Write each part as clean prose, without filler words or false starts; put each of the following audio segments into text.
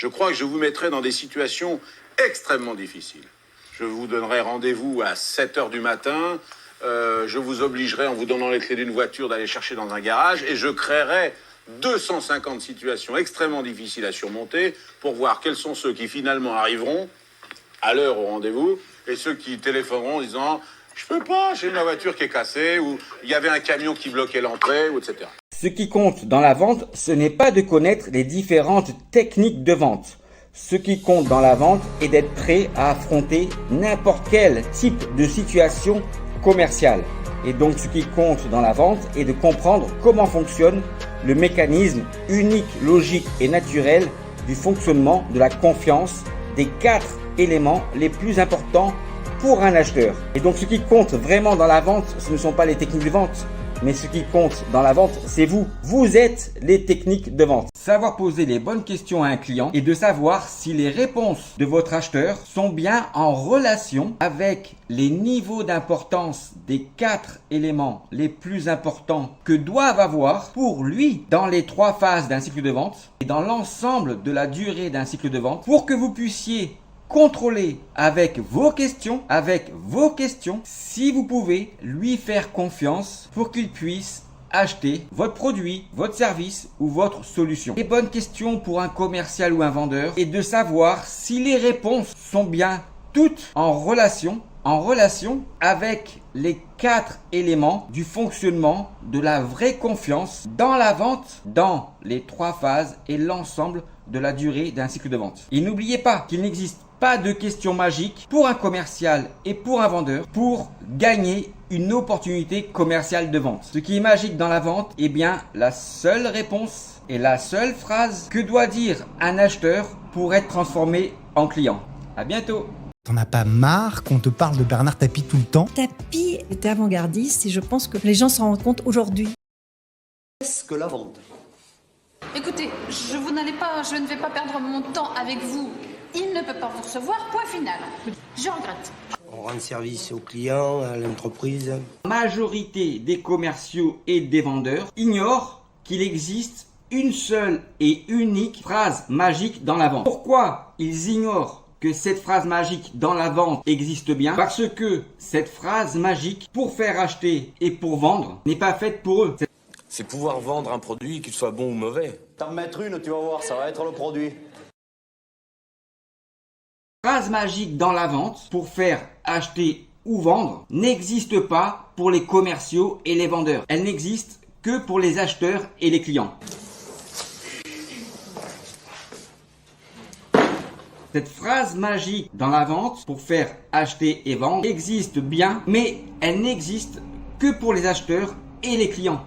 Je crois que je vous mettrai dans des situations extrêmement difficiles. Je vous donnerai rendez-vous à 7 heures du matin. Je vous obligerai, en vous donnant les clés d'une voiture, d'aller chercher dans un garage. Et je créerai 250 situations extrêmement difficiles à surmonter pour voir quels sont ceux qui finalement arriveront à l'heure au rendez-vous et ceux qui téléphoneront en disant « Je peux pas, j'ai ma voiture qui est cassée » ou « Il y avait un camion qui bloquait l'entrée » ou etc. Ce qui compte dans la vente, ce n'est pas de connaître les différentes techniques de vente. Ce qui compte dans la vente est d'être prêt à affronter n'importe quel type de situation commerciale. Et donc ce qui compte dans la vente est de comprendre comment fonctionne le mécanisme unique, logique et naturel du fonctionnement de la confiance, des 4 éléments les plus importants pour un acheteur. Et donc ce qui compte vraiment dans la vente, ce ne sont pas les techniques de vente, mais ce qui compte dans la vente, c'est vous. Vous êtes les techniques de vente. Savoir poser les bonnes questions à un client et de savoir si les réponses de votre acheteur sont bien en relation avec les niveaux d'importance des 4 éléments les plus importants que doivent avoir pour lui dans les 3 phases d'un cycle de vente et dans l'ensemble de la durée d'un cycle de vente pour que vous puissiez contrôler avec vos questions, si vous pouvez lui faire confiance pour qu'il puisse acheter votre produit, votre service ou votre solution. Les bonnes questions pour un commercial ou un vendeur est de savoir si les réponses sont bien toutes en relation avec les 4 éléments du fonctionnement de la vraie confiance dans la vente, dans les 3 phases et l'ensemble de la durée d'un cycle de vente. Et n'oubliez pas qu'il n'existe pas de question magique pour un commercial et pour un vendeur pour gagner une opportunité commerciale de vente. Ce qui est magique dans la vente, eh bien, la seule réponse et la seule phrase que doit dire un acheteur pour être transformé en client. À bientôt. T'en as pas marre qu'on te parle de Bernard Tapie tout le temps? Tapie était avant-gardiste et je pense que les gens s'en rendent compte aujourd'hui. Qu'est-ce que la vente? Écoutez, je ne vais pas perdre mon temps avec vous. Il ne peut pas vous recevoir, point final. Je regrette. On rend service aux clients, à l'entreprise. La majorité des commerciaux et des vendeurs ignorent qu'il existe une seule et unique phrase magique dans la vente. Pourquoi ils ignorent que cette phrase magique dans la vente existe bien? Parce que cette phrase magique, pour faire acheter et pour vendre, n'est pas faite pour eux. C'est pouvoir vendre un produit, qu'il soit bon ou mauvais. T'en mettre une, tu vas voir, ça va être le produit. Phrase magique dans la vente pour faire acheter ou vendre n'existe pas pour les commerciaux et les vendeurs. Elle n'existe que pour les acheteurs et les clients. Cette phrase magique dans la vente pour faire acheter et vendre existe bien, mais elle n'existe que pour les acheteurs et les clients.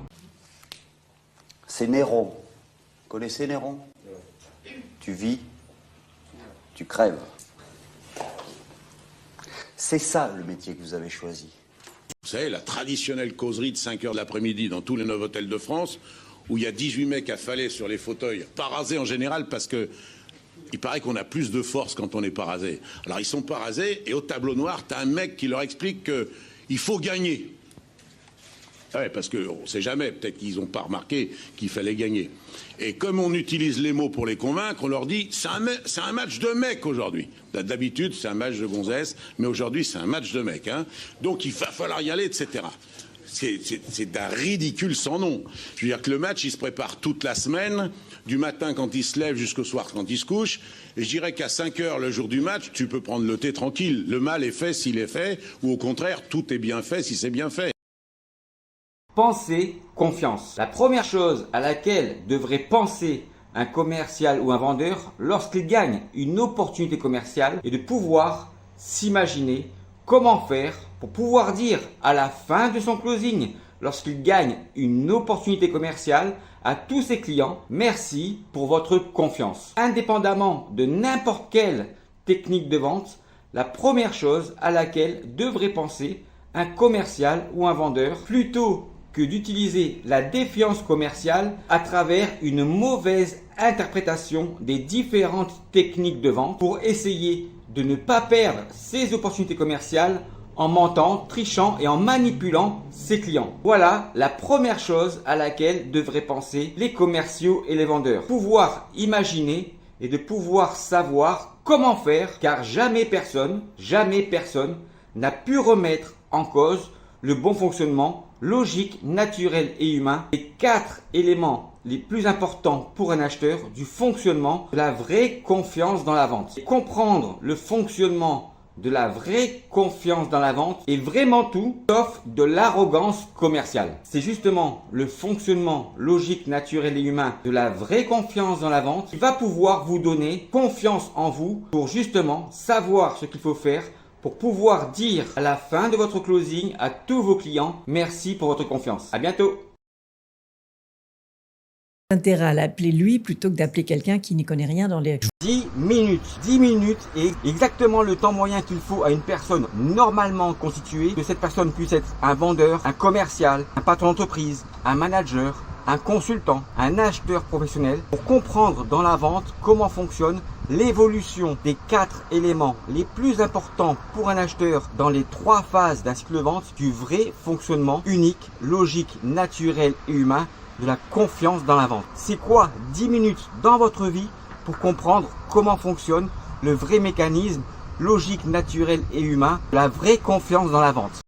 C'est Néron. Vous connaissez Néron? Tu vis, tu crèves. C'est ça le métier que vous avez choisi. Vous savez, la traditionnelle causerie de 5 heures de l'après-midi dans tous les 9 hôtels de France, où il y a 18 mecs affalés sur les fauteuils, pas rasés en général, parce que il paraît qu'on a plus de force quand on n'est pas rasé. Alors ils sont pas rasés, et au tableau noir, t'as un mec qui leur explique qu'il faut gagner. Ouais, parce qu'on ne sait jamais, peut-être qu'ils n'ont pas remarqué qu'il fallait gagner. Et comme on utilise les mots pour les convaincre, on leur dit c'est un match de mecs aujourd'hui. D'habitude, c'est un match de gonzesse, mais aujourd'hui, c'est un match de mecs. Hein. Donc, il va falloir y aller, etc. C'est d'un ridicule sans nom. Je veux dire que le match, il se prépare toute la semaine, du matin quand il se lève jusqu'au soir quand il se couche. Et je dirais qu'à 5 heures, le jour du match, tu peux prendre le thé tranquille. Le mal est fait s'il est fait, ou au contraire, tout est bien fait si c'est bien fait. Pensez confiance. La première chose à laquelle devrait penser un commercial ou un vendeur lorsqu'il gagne une opportunité commerciale est de pouvoir s'imaginer comment faire pour pouvoir dire à la fin de son closing, lorsqu'il gagne une opportunité commerciale, à tous ses clients, merci pour votre confiance. Indépendamment de n'importe quelle technique de vente, la première chose à laquelle devrait penser un commercial ou un vendeur, plutôt que d'utiliser la défiance commerciale à travers une mauvaise interprétation des différentes techniques de vente pour essayer de ne pas perdre ses opportunités commerciales en mentant, trichant et en manipulant ses clients. Voilà la première chose à laquelle devraient penser les commerciaux et les vendeurs. Pouvoir imaginer est de pouvoir savoir comment faire, car jamais personne n'a pu remettre en cause le bon fonctionnement logique, naturel et humain, les 4 éléments les plus importants pour un acheteur du fonctionnement de la vraie confiance dans la vente. Et comprendre le fonctionnement de la vraie confiance dans la vente est vraiment tout sauf de l'arrogance commerciale. C'est justement le fonctionnement logique, naturel et humain de la vraie confiance dans la vente qui va pouvoir vous donner confiance en vous pour justement savoir ce qu'il faut faire pour pouvoir dire à la fin de votre closing à tous vos clients merci pour votre confiance. À bientôt. Intérêt à l'appeler lui plutôt que d'appeler quelqu'un qui n'y connaît rien dans les... 10 minutes. 10 minutes est exactement le temps moyen qu'il faut à une personne normalement constituée, que cette personne puisse être un vendeur, un commercial, un patron d'entreprise, un manager, un consultant, un acheteur professionnel, pour comprendre dans la vente comment fonctionne l'évolution des 4 éléments les plus importants pour un acheteur dans les 3 phases d'un cycle de vente du vrai fonctionnement unique, logique, naturel et humain de la confiance dans la vente. C'est quoi 10 minutes dans votre vie pour comprendre comment fonctionne le vrai mécanisme logique, naturel et humain de la vraie confiance dans la vente?